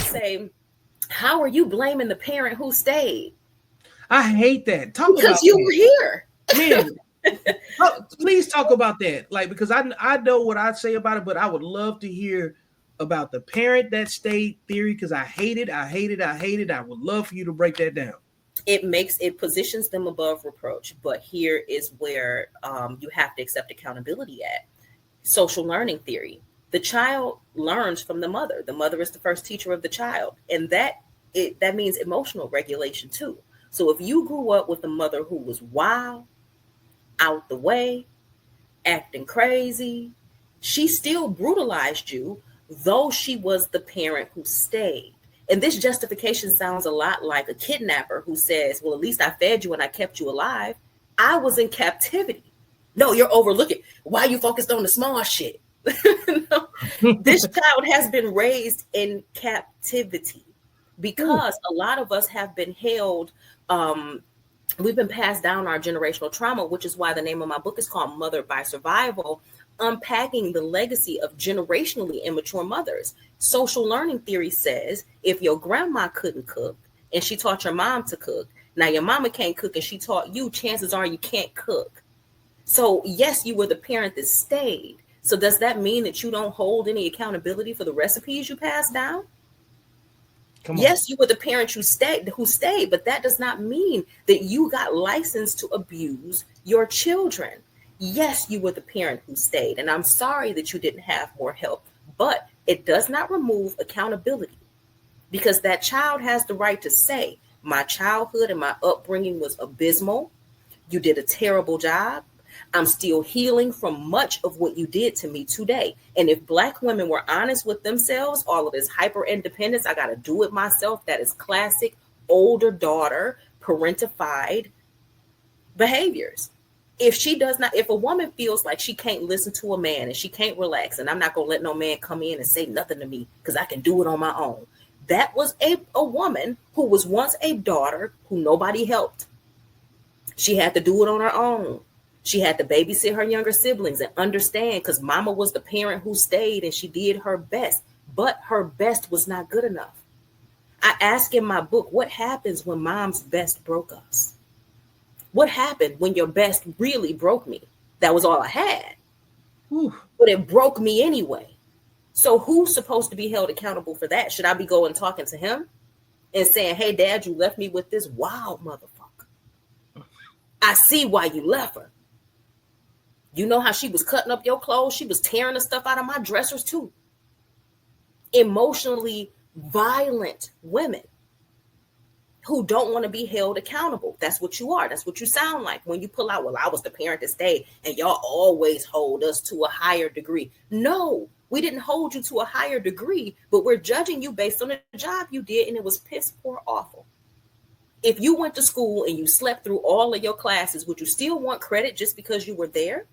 say, how are you blaming the parent who stayed? I hate that. Talk Because about you that. were here. Man, please talk about that. Like, because I know what I say about it, but I would love to hear about the parent that stayed theory, because I hate it. I hate it. I hate it. I would love for you to break that down. It positions them above reproach. But here is where you have to accept accountability at. Social learning theory. The child learns from the mother. The mother is the first teacher of the child. And that means emotional regulation too. So if you grew up with a mother who was wild, out the way, acting crazy, she still brutalized you, though she was the parent who stayed. And this justification sounds a lot like a kidnapper who says, well, at least I fed you and I kept you alive. I was in captivity. No, you're overlooking. Why are you focused on the small shit? No. This child has been raised in captivity because a lot of us have been held. We've been passed down our generational trauma, which is why the name of my book is called Mothered by Survival, unpacking the legacy of generationally immature mothers. Social learning theory says if your grandma couldn't cook and she taught your mom to cook, now your mama can't cook and she taught you, chances are you can't cook. So yes, you were the parent that stayed. So does that mean that you don't hold any accountability for the recipes you passed down? Yes, you were the parent who stayed, but that does not mean that you got licensed to abuse your children. Yes, you were the parent who stayed, and I'm sorry that you didn't have more help, but it does not remove accountability, because that child has the right to say, my childhood and my upbringing was abysmal. You did a terrible job. I'm still healing from much of what you did to me today. And if Black women were honest with themselves, all of this hyper independence, I got to do it myself, that is classic older daughter parentified behaviors. If a woman feels like she can't listen to a man and she can't relax, and I'm not going to let no man come in and say nothing to me because I can do it on my own. That was a woman who was once a daughter who nobody helped. She had to do it on her own. She had to babysit her younger siblings and understand, because mama was the parent who stayed and she did her best, but her best was not good enough. I ask in my book, what happens when mom's best broke us? What happened when your best really broke me? That was all I had. Whew. But it broke me anyway. So who's supposed to be held accountable for that? Should I be going talking to him and saying, hey, Dad, you left me with this wild motherfucker. I see why you left her. You know how she was cutting up your clothes? She was tearing the stuff out of my dressers too. Emotionally violent women who don't want to be held accountable. That's what you are. That's what you sound like when you pull out, well, I was the parent that stayed and y'all always hold us to a higher degree. No, we didn't hold you to a higher degree, but we're judging you based on the job you did, and it was piss poor awful. If you went to school and you slept through all of your classes, would you still want credit just because you were there?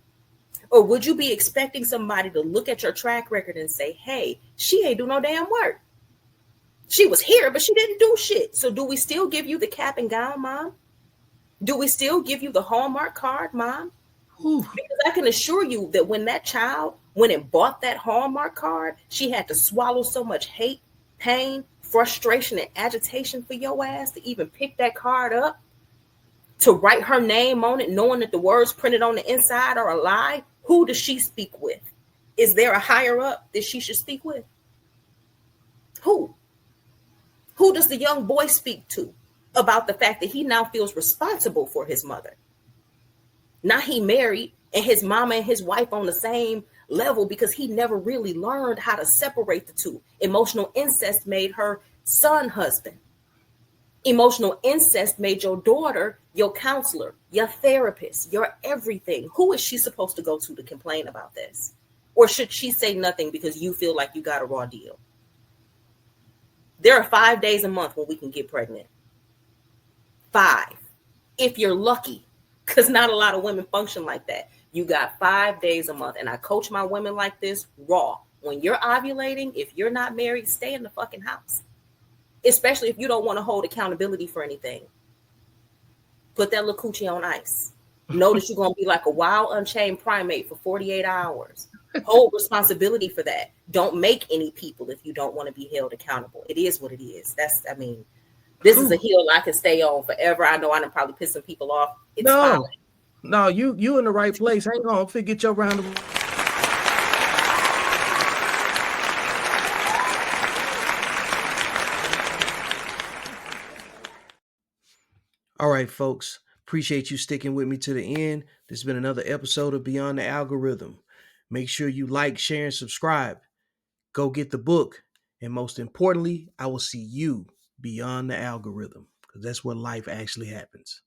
Or would you be expecting somebody to look at your track record and say, hey, she ain't do no damn work. She was here, but she didn't do shit. So do we still give you the cap and gown, Mom? Do we still give you the Hallmark card, Mom? Because I can assure you that when that child went and bought that Hallmark card, she had to swallow so much hate, pain, frustration, and agitation for your ass to even pick that card up, to write her name on it, knowing that the words printed on the inside are a lie. Who does she speak with? Is there a higher up that she should speak with? Who? Who does the young boy speak to about the fact that he now feels responsible for his mother? Now he married and his mama and his wife on the same level because he never really learned how to separate the two. Emotional incest made her son husband. Emotional incest made your daughter your counselor, your therapist, your everything. Who is she supposed to go to complain about this? Or should she say nothing because you feel like you got a raw deal? There are 5 days a month when we can get pregnant. 5. If you're lucky, because not a lot of women function like that. You got 5 days a month. And I coach my women like this raw. When you're ovulating, if you're not married, stay in the fucking house. Especially if you don't want to hold accountability for anything. Put that little coochie on ice. Notice you're going to be like a wild unchained primate for 48 hours. Hold responsibility for that. Don't make any people if you don't want to be held accountable. It is what it is. This is a hill I can stay on forever. I know I done probably pissed some people off. It's fine. No, you in the right place. Hang on, get your round of. All right, folks. Appreciate you sticking with me to the end. This has been another episode of Beyond the Algorithm. Make sure you like, share, and subscribe. Go get the book. And most importantly, I will see you beyond the algorithm, because that's where life actually happens.